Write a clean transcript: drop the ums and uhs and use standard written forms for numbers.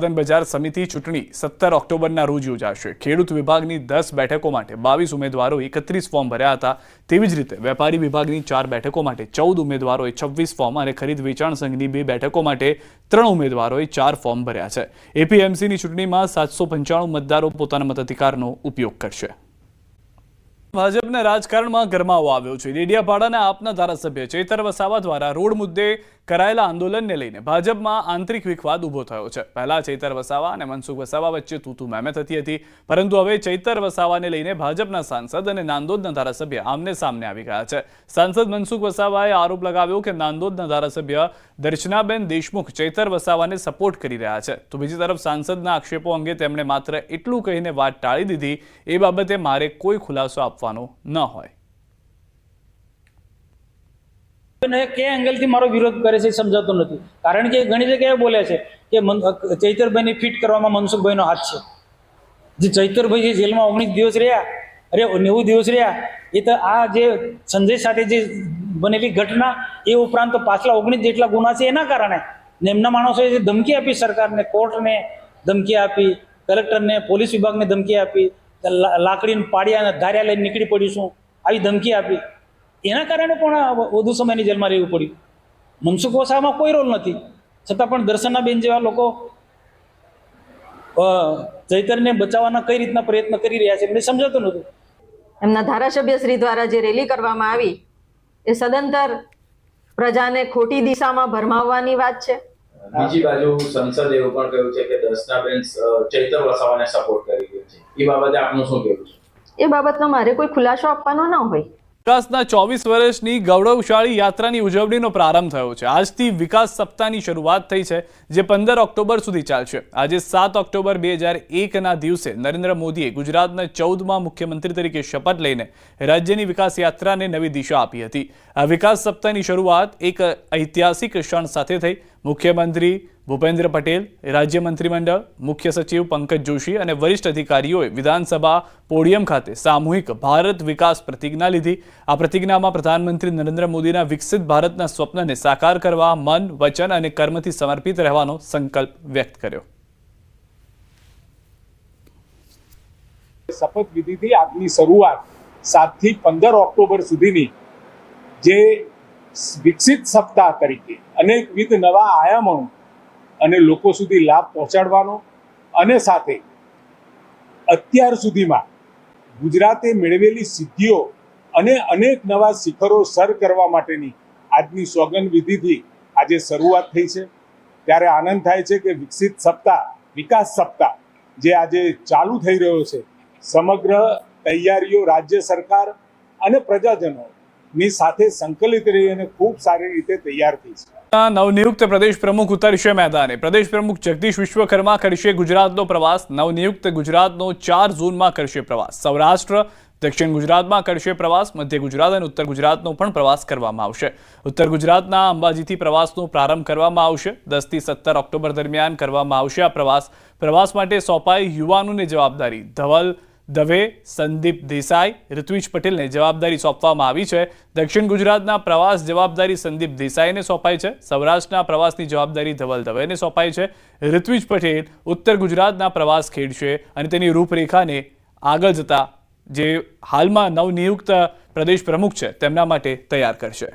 ઉત્પાદન બજાર સમિતિ ચૂંટણી 17 ઓક્ટોબરના રોજ યોજાશે। ખેડૂત વિભાગની 10 બેઠકો માટે 22 ઉમેદવારોએ 31 ફોર્મ ભર્યા હતા। તેવી જ રીતે વેપારી વિભાગની 4 બેઠકો માટે 14 ઉમેદવારોએ 26 ફોર્મ અને ખરીદ વેચાણ સંઘની 2 બેઠકો માટે 3 ઉમેદવારોએ 4 ફોર્મ ભર્યા છે। એપીએમસીની ચૂંટણીમાં 795 મતદારો પોતાના મતાધિકારનો ઉપયોગ કરશે। ભાજપના રાજકારણમાં ગરમાવો આવ્યો છે। ડેડિયાપાડાના આપના ધારાસભ્ય ચૈતર વસાવા દ્વારા રોડ મુદ્દે કરાયેલા આંદોલનને લઈને ભાજપમાં આંતરિક વિખવાદ ઊભો થયો છે। પહેલા ચૈતર વસાવા અને મનસુખ વસાવા વચ્ચે તૂતુ મેમે થતી હતી, પરંતુ હવે ચૈતર વસાવાને લઈને ભાજપના સાંસદ અને નાંદોદના ધારાસભ્ય આમને સામને આવી ગયા છે। સાંસદ મનસુખ વસાવાએ આરોપ લગાવ્યો કે નાંદોદના ધારાસભ્ય દર્શનાબેન દેશમુખ ચૈતર વસાવાને સપોર્ટ કરી રહ્યા છે, તો બીજી તરફ સાંસદના આક્ષેપો અંગે તેમણે માત્ર એટલું કહીને વાત ટાળી દીધી, એ બાબતે મારે કોઈ ખુલાસો આપવાનો ન હોય। કે એંગલથી મારો વિરોધ કરે છે સમજાતો નથી, કારણ કે ઘણી જગ્યાએ બોલે છે કે ચૈતરભાઈને ફિટ કરવામાં મનસુખભાઈનો હાથ છે। જે ચૈતરભાઈ જે જેલમાં 19 દિવસ રહ્યા, અરે 90 દિવસ રહ્યા, એ તો આ જે સંજય સાથે જે બનેલી ઘટના એ ઉપરાંત પાછલા 19 જેટલા ગુના છે એના કારણે ને એમના માણસોએ જે ધમકી આપી, સરકારને, કોર્ટને ધમકી આપી, કલેક્ટરને, પોલીસ વિભાગને ધમકી આપી, લાકડીને પાડ્યા ધાર્યા લઈને નીકળી પડીશું આવી ધમકી આપી, એના કારણે પણ વધુ સમયની જેલમાં રહેવું પડ્યું। મનસુખ વસાવામાં કોઈ રોલ નથી, છતાં પણ દર્શનાબેન જેવા લોકો ચૈતરને બચાવવાના કઈ રીતના પ્રયત્ન કરી રહ્યા છે એમને સમજાતું નથી। એમના ધારાસભ્ય શ્રી દ્વારા જે રેલી કરવામાં આવી એ સદંતર પ્રજાને ખોટી દિશામાં ભરમાવવાની વાત છે। બીજી બાજુ સંસદે એવું પણ કહ્યું છે કે દર્શનાબેન ચૈતર વસાવાને સપોર્ટ કરી રહ્યું છે, એ બાબતે આપનું શું કહેવું છે? એ બાબતનો મારે કોઈ ખુલાસો આપવાનો ન હોય। વિકાસના 24 વર્ષની ગૌરવશાળી યાત્રાની ઉજવણીનો પ્રારંભ થયો છે। આજથી વિકાસ સપ્તાહની શરૂઆત થઈ છે, જે 15 ઓક્ટોબર સુધી ચાલશે। આજે 7 ઓક્ટોબર 2001ના દિવસે નરેન્દ્ર મોદીએ ગુજરાતના 14મા મુખ્યમંત્રી તરીકે શપથ લઈને રાજ્યની વિકાસ યાત્રાને નવી દિશા આપી હતી। આ વિકાસ સપ્તાહની શરૂઆત એક ઐતિહાસિક ક્ષણ સાથે થઈ। મુખ્યમંત્રી ભૂપેન્દ્ર પટેલ, રાજ્ય મંત્રીમંડળ, મુખ્ય સચિવ પંકજ જોશી અને વરિષ્ઠ અધિકારીઓએ વિધાનસભા પોડિયમ ખાતે સામૂહિક ભારત વિકાસ પ્રતિજ્ઞા લીધી। આ પ્રતિજ્ઞામાં પ્રધાનમંત્રી નરેન્દ્ર મોદીના વિકસિત ભારતના સ્વપ્નને સાકાર કરવા મન, વચન અને કર્મથી સમર્પિત રહેવાનો સંકલ્પ વ્યક્ત કર્યો। શપથવિધિથી આજની શરૂઆત 7 થી 15 ઓક્ટોબર સુધીની જે વિકસિત સપ્તાહ તરીકે અનેકવિધ નવા આયામો અને લોકો સુધી લાભ પહોંચાડવાનો અને સાથે અત્યાર સુધીમાં ગુજરાતે મેળવેલી સિદ્ધિઓ અને અનેક નવા શિખરો સર કરવા માટેની આજની સોગંદવિધિથી આજે શરૂઆત થઈ છે। ત્યારે આનંદ થાય છે કે વિકસિત સપ્તાહ, વિકાસ સપ્તાહ જે આજે ચાલુ થઈ રહ્યો છે, સમગ્ર તૈયારીઓ રાજ્ય સરકાર અને પ્રજાજનોની સાથે સંકલિત રહી અને ખૂબ સારી રીતે તૈયાર થઈ છે। નવનિયુક્ત પ્રદેશ પ્રમુખ ઉતરશે મેદાને। પ્રદેશ પ્રમુખ જગદીશ વિશ્વકર્મા કરશે ગુજરાતનો પ્રવાસ। નવનિયુક્ત ગુજરાતનો 4 ઝોનમાં કરશે પ્રવાસ। સૌરાષ્ટ્ર, દક્ષિણ ગુજરાતમાં કરશે પ્રવાસ। મધ્ય ગુજરાત અને ઉત્તર ગુજરાતનો પણ પ્રવાસ કરવામાં આવશે। ઉત્તર ગુજરાતના અંબાજીથી પ્રવાસનો પ્રારંભ કરવામાં આવશે। 10 થી 17 ઓક્ટોબર દરમિયાન કરવામાં આવશે આ પ્રવાસ માટે સોંપાઈ યુવાનોની જવાબદારી। ધવલ દવે, સંદીપ દેસાઈ, ઋત્વિજ પટેલને જવાબદારી સોંપવામાં આવી છે। દક્ષિણ ગુજરાતના પ્રવાસ જવાબદારી સંદીપ દેસાઈને સોંપાઈ છે। સૌરાષ્ટ્રના પ્રવાસની જવાબદારી ધવલ દવેને સોંપાઈ છે। ઋત્વિજ પટેલ ઉત્તર ગુજરાતના પ્રવાસ ખેડશે અને તેની રૂપરેખાને આગળ જતા જે હાલમાં નવનિયુક્ત પ્રદેશ પ્રમુખ છે તેમના માટે તૈયાર કરશે।